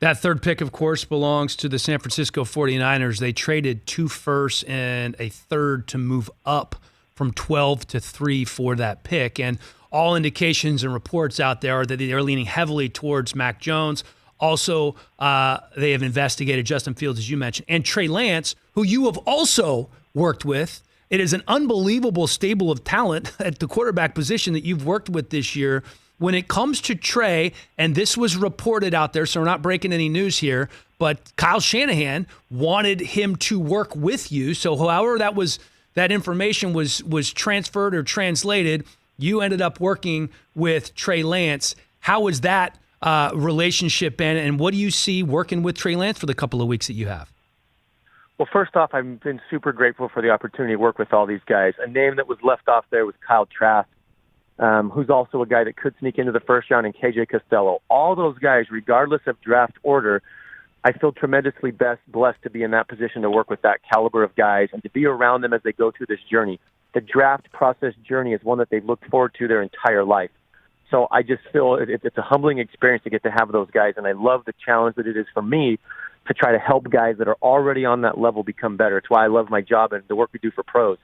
That third pick, of course, belongs to the San Francisco 49ers. They traded 2 firsts and a third to move up from 12 to 3 for that pick. And all indications and reports out there are that they're leaning heavily towards Mac Jones. Also, they have investigated Justin Fields, as you mentioned, and Trey Lance, who you have also worked with. It is an unbelievable stable of talent at the quarterback position that you've worked with this year. When it comes to Trey, and this was reported out there, so we're not breaking any news here, but Kyle Shanahan wanted him to work with you. So however that information was transferred or translated, you ended up working with Trey Lance. How has that relationship been, and what do you see working with Trey Lance for the couple of weeks that you have? Well, first off, I've been super grateful for the opportunity to work with all these guys. A name that was left off there was Kyle Trask. Who's also a guy that could sneak into the first round, and KJ Costello. All those guys, regardless of draft order, I feel tremendously blessed to be in that position to work with that caliber of guys and to be around them as they go through this journey. The draft process journey is one that they've looked forward to their entire life. So I just feel it's a humbling experience to get to have those guys, and I love the challenge that it is for me to try to help guys that are already on that level become better. It's why I love my job and the work we do for pros.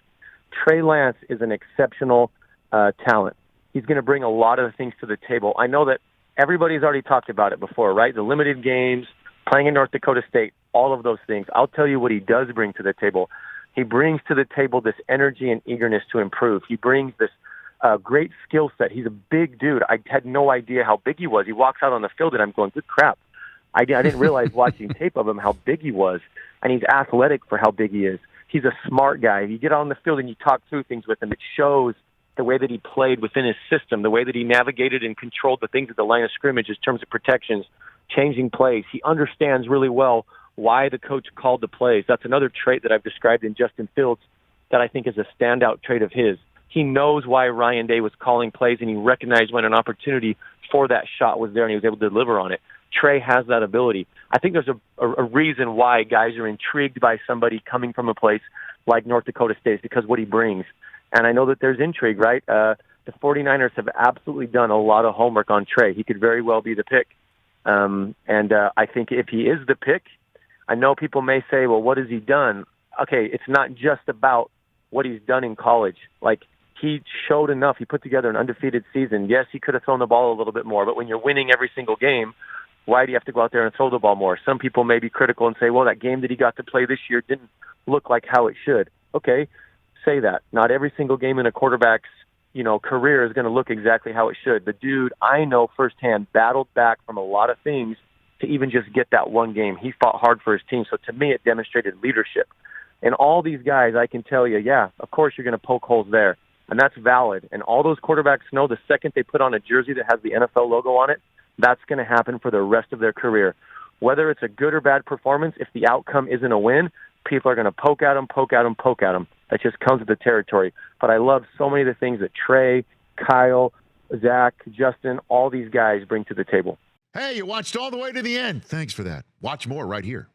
Trey Lance is an exceptional talent. He's going to bring a lot of things to the table. I know that everybody's already talked about it before, right? The limited games, playing in North Dakota State, all of those things. I'll tell you what he does bring to the table. He brings to the table this energy and eagerness to improve. He brings this great skill set. He's a big dude. I had no idea how big he was. He walks out on the field, and I'm going, good crap. I didn't realize watching tape of him how big he was, and he's athletic for how big he is. He's a smart guy. You get on the field and you talk through things with him. It shows the way that he played within his system, the way that he navigated and controlled the things at the line of scrimmage in terms of protections, changing plays. He understands really well why the coach called the plays. That's another trait that I've described in Justin Fields that I think is a standout trait of his. He knows why Ryan Day was calling plays, and he recognized when an opportunity for that shot was there, and he was able to deliver on it. Trey has that ability. I think there's a reason why guys are intrigued by somebody coming from a place like North Dakota State, because what he brings. And I know that there's intrigue, right? The 49ers have absolutely done a lot of homework on Trey. He could very well be the pick. I think if he is the pick, I know people may say, well, what has he done? Okay, it's not just about what he's done in college. Like, he showed enough. He put together an undefeated season. Yes, he could have thrown the ball a little bit more, but when you're winning every single game, why do you have to go out there and throw the ball more? Some people may be critical and say, well, that game that he got to play this year didn't look like how it should. Okay, say that. Not every single game in a quarterback's, career is going to look exactly how it should. The dude, I know firsthand, battled back from a lot of things to even just get that one game. He fought hard for his team. So to me, it demonstrated leadership. And all these guys, I can tell you, yeah, of course you're going to poke holes there. And that's valid. And all those quarterbacks know the second they put on a jersey that has the NFL logo on it, that's going to happen for the rest of their career. Whether it's a good or bad performance, if the outcome isn't a win, people are going to poke at them. That just comes with the territory. But I love so many of the things that Trey, Kyle, Zach, Justin, all these guys bring to the table. Hey, you watched all the way to the end. Thanks for that. Watch more right here.